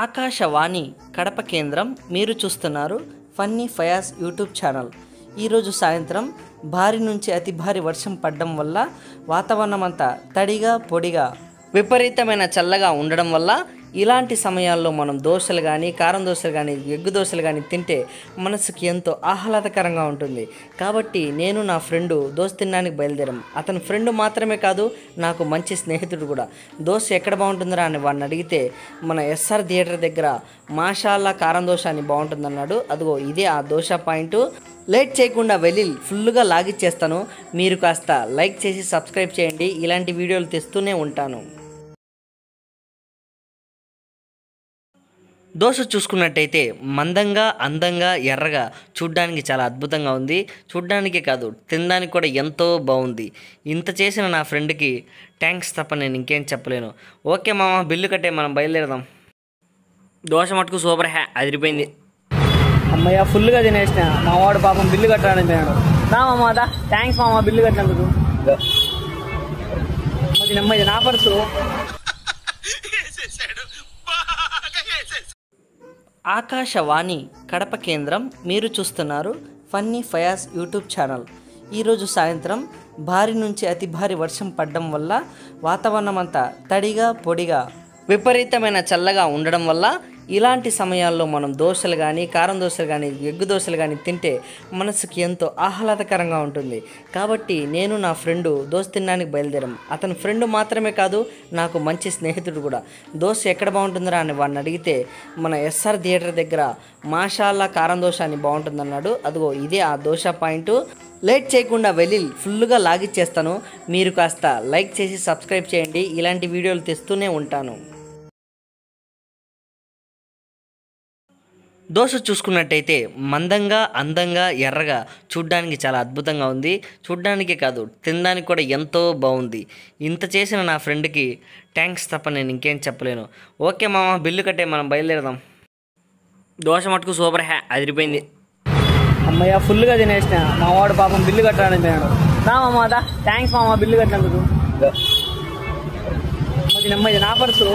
ఆకాశవాణి కడప కేంద్రం మీరు చూస్తున్నారు ఫన్నీ ఫయాజ్ యూట్యూబ్ ఛానల్. ఈరోజు సాయంత్రం భారీ నుంచి అతి భారీ వర్షం పడడం వల్ల వాతావరణం అంతా తడిగా పొడిగా విపరీతమైన చల్లగా ఉండడం వల్ల ఇలాంటి సమయాల్లో మనం దోశలు కానీ కారం దోశలు కానీ ఎగ్గు దోశలు కానీ తింటే మనసుకి ఎంతో ఆహ్లాదకరంగా ఉంటుంది. కాబట్టి నేను నా ఫ్రెండు దోశ తినడానికి బయలుదేరాం. అతని ఫ్రెండ్ మాత్రమే కాదు, నాకు మంచి స్నేహితుడు కూడా. దోశ ఎక్కడ బాగుంటుందిరా అని వాడిని అడిగితే మన ఎస్ఆర్ థియేటర్ దగ్గర మాషాల్లా కారం దోశ అని బాగుంటుందన్నాడు. అదిగో ఇదే ఆ దోశ పాయింట్. లేట్ చేయకుండా వెళ్ళి ఫుల్గా లాగిచ్చేస్తాను. మీరు కాస్త లైక్ చేసి సబ్స్క్రైబ్ చేయండి. ఇలాంటి వీడియోలు తెస్తూనే ఉంటాను. దోశ చూసుకున్నట్టయితే మందంగా అందంగా ఎర్రగా చూడ్డానికి చాలా అద్భుతంగా ఉంది. చూడ్డానికే కాదు తినడానికి కూడా ఎంతో బాగుంది. ఇంత చేసిన నా ఫ్రెండ్కి థ్యాంక్స్ తప్ప నేను ఇంకేం చెప్పలేను. ఓకే మామ, బిల్లు కట్టే మనం బయలుదేరదాం. దోశ మటుకు సూపర్ అదిరిపోయింది. అమ్మయ్య ఫుల్గా తినేసిన. మా వాడు పాపం బిల్లు కట్టాలని పోయాడు. రా మామా, థ్యాంక్స్ మామ బిల్లు కట్టినందుకు. అది నా పర్సు. ఆకాశవాణి కడప కేంద్రం మీరు చూస్తున్నారు ఫన్నీ ఫయాజ్ యూట్యూబ్ ఛానల్. ఈరోజు సాయంత్రం భారీ నుంచి అతి భారీ వర్షం పడడం వల్ల వాతావరణం అంతా తడిగా పొడిగా విపరీతమైన చల్లగా ఉండడం వల్ల ఇలాంటి సమయాల్లో మనం దోశలు కానీ కారం దోశలు కానీ ఎగ్గు దోశలు కానీ తింటే మనసుకి ఎంతో ఆహ్లాదకరంగా ఉంటుంది. కాబట్టి నేను నా ఫ్రెండు దోశ తినడానికి బయలుదేరాం. అతని ఫ్రెండ్ మాత్రమే కాదు, నాకు మంచి స్నేహితుడు కూడా. దోశ ఎక్కడ బాగుంటుందిరా అని వాడిని అడిగితే మన ఎస్ఆర్ థియేటర్ దగ్గర మాషాల్లా కారం దోశ అని బాగుంటుందన్నాడు. అదిగో ఇదే ఆ దోశ పాయింట్. లేట్ చేయకుండా వెళ్ళి ఫుల్గా లాగిచ్చేస్తాను. మీరు కాస్త లైక్ చేసి సబ్స్క్రైబ్ చేయండి. ఇలాంటి వీడియోలు తెస్తూనే ఉంటాను. దోశ చూసుకున్నట్టయితే మందంగా అందంగా ఎర్రగా చూడ్డానికి చాలా అద్భుతంగా ఉంది. చూడ్డానికే కాదు తినడానికి కూడా ఎంతో బాగుంది. ఇంత చేసిన నా ఫ్రెండ్కి థ్యాంక్స్ తప్ప నేను ఇంకేం చెప్పలేను. ఓకే మామ, బిల్లు కట్టే మనం బయలుదేరదాం. దోశ మటుకు సూపర్ అదిరిపోయింది. అమ్మయ్య ఫుల్గా తినేసిన. మా వాడు పాపం బిల్లు కట్టాలని పోయాడు. రా మామా, థ్యాంక్స్ మామ బిల్లు కట్టినందుకు. అది నా పర్సు.